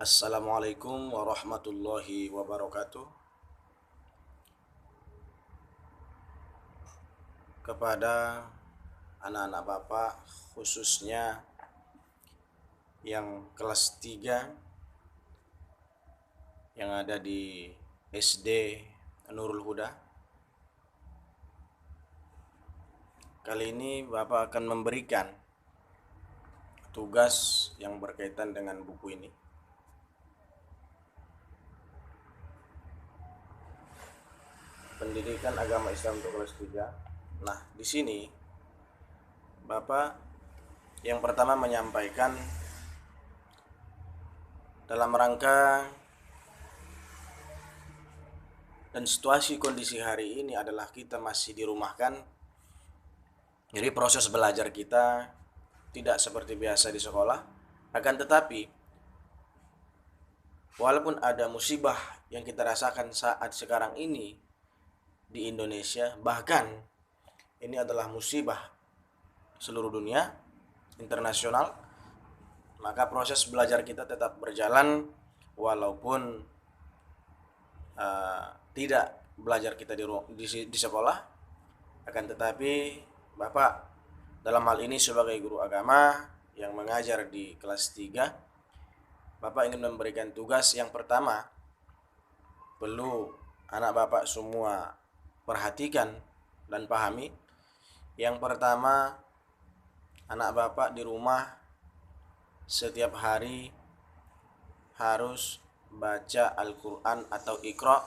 Assalamualaikum warahmatullahi wabarakatuh. Kepada anak-anak Bapak, khususnya yang kelas 3 yang ada di SD Nurul Huda. Kali ini Bapak akan memberikan tugas yang berkaitan dengan buku ini. Pendidikan Agama Islam untuk kelas 3. Nah, di sini Bapak yang pertama menyampaikan dalam rangka dan situasi kondisi hari ini adalah kita masih dirumahkan. Jadi proses belajar kita tidak seperti biasa di sekolah. Akan tetapi walaupun ada musibah yang kita rasakan saat sekarang ini di Indonesia, bahkan ini adalah musibah seluruh dunia, internasional, maka proses belajar kita tetap berjalan walaupun tidak belajar kita di sekolah. Akan tetapi Bapak dalam hal ini sebagai guru agama yang mengajar di kelas 3, Bapak ingin memberikan tugas yang pertama. Perlu anak Bapak semua perhatikan dan pahami. Yang pertama, anak Bapak di rumah setiap hari harus baca Al-Quran atau Iqra.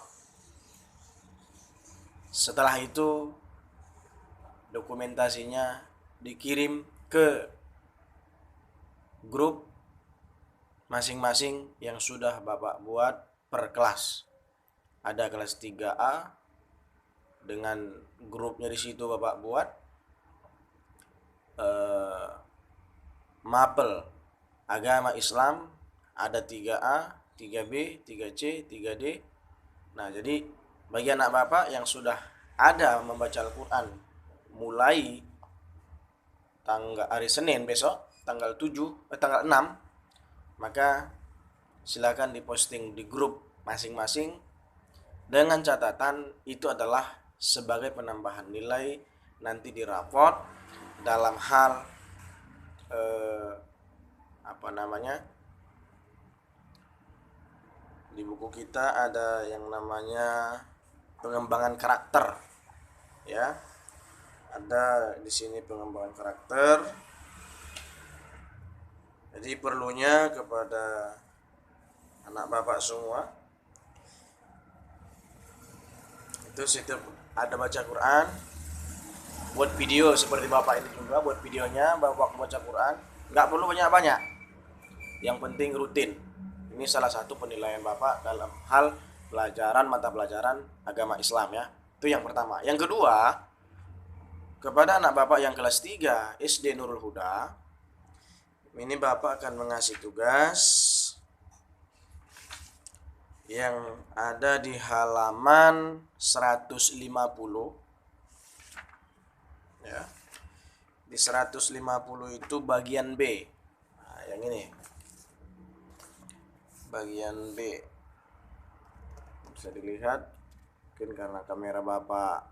Setelah itu dokumentasinya dikirim ke grup masing-masing yang sudah Bapak buat per kelas. Ada kelas 3A dengan grupnya di situ Bapak buat mapel agama Islam, ada 3A, 3B, 3C, 3D. Nah, jadi bagi anak Bapak yang sudah ada membaca Al-Quran mulai hari Senin besok tanggal 6, maka silakan diposting di grup masing-masing dengan catatan itu adalah sebagai penambahan nilai nanti di raport dalam hal di buku kita ada yang namanya pengembangan karakter, ya. Ada di sini pengembangan karakter. Jadi perlunya kepada anak Bapak semua itu setiap ada baca Quran, buat video seperti Bapak ini juga, buat videonya Bapak baca Quran. Nggak perlu banyak-banyak, yang penting rutin. Ini salah satu penilaian Bapak dalam hal pelajaran mata pelajaran agama Islam, ya. Itu yang pertama. Yang kedua, kepada anak Bapak yang kelas 3 SD Nurul Huda, ini Bapak akan mengasih tugas yang ada di halaman 150, ya. Di 150 itu bagian B. Nah, yang ini bagian B bisa dilihat, mungkin karena kamera Bapak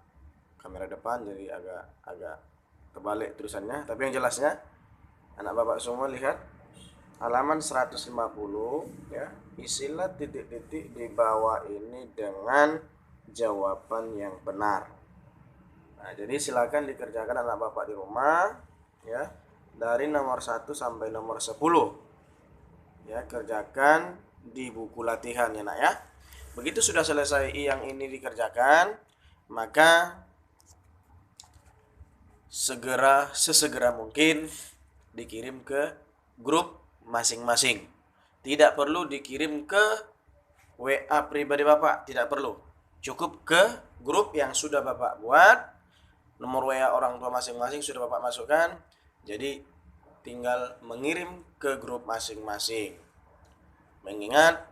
kamera depan jadi agak terbalik tulisannya, tapi yang jelasnya anak Bapak semua lihat halaman 150, ya. Isilah titik-titik di bawah ini dengan jawaban yang benar. Nah, jadi silakan dikerjakan anak Bapak di rumah, ya. Dari nomor 1 sampai nomor 10. Ya, kerjakan di buku latihan, ya, Nak, ya. Begitu sudah selesai yang ini dikerjakan, maka sesegera mungkin dikirim ke grup masing-masing. Tidak perlu dikirim ke WA pribadi Bapak, tidak perlu. Cukup ke grup yang sudah Bapak buat. Nomor WA orang tua masing-masing sudah Bapak masukkan. Jadi tinggal mengirim ke grup masing-masing. Mengingat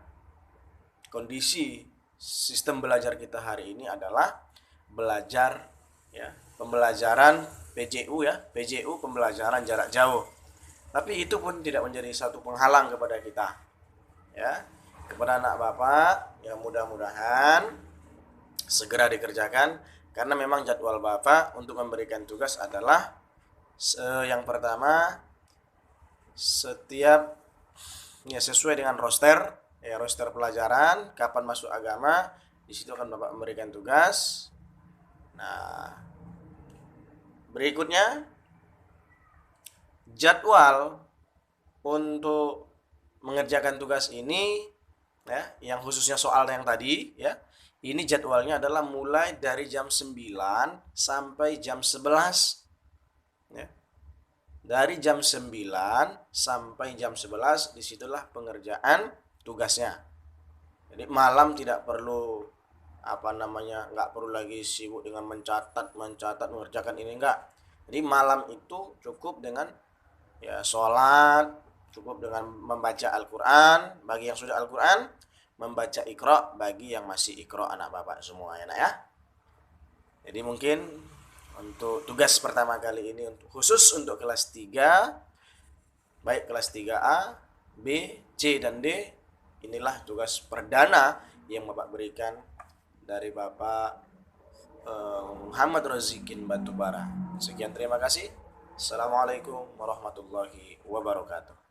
kondisi sistem belajar kita hari ini adalah belajar, ya, pembelajaran PJU, ya, PJU, pembelajaran jarak jauh. Tapi itu pun tidak menjadi satu penghalang kepada kita. ya kepada anak Bapak yang mudah-mudahan segera dikerjakan, karena memang jadwal Bapak untuk memberikan tugas adalah yang pertama setiap ya sesuai dengan roster, ya roster pelajaran kapan masuk agama, di situ akan Bapak memberikan tugas. Nah, berikutnya jadwal untuk mengerjakan tugas ini ya, yang khususnya soal yang tadi ya, ini jadwalnya adalah mulai dari jam 9 sampai jam 11 ya. Dari jam 9 sampai jam 11 disitulah pengerjaan tugasnya. Jadi malam tidak perlu nggak perlu lagi sibuk dengan mencatat mengerjakan ini, enggak. Jadi malam itu cukup dengan ya sholat, cukup dengan membaca Al-Quran bagi yang sudah Al-Quran, membaca Iqra bagi yang masih Iqra anak Bapak semua ya nak ya. Jadi mungkin untuk tugas pertama kali ini khusus untuk kelas 3, baik kelas 3A, B, C, dan D, inilah tugas perdana yang Bapak berikan dari Bapak Muhammad Rozikin Batubara. Sekian, terima kasih. Assalamualaikum warahmatullahi wabarakatuh.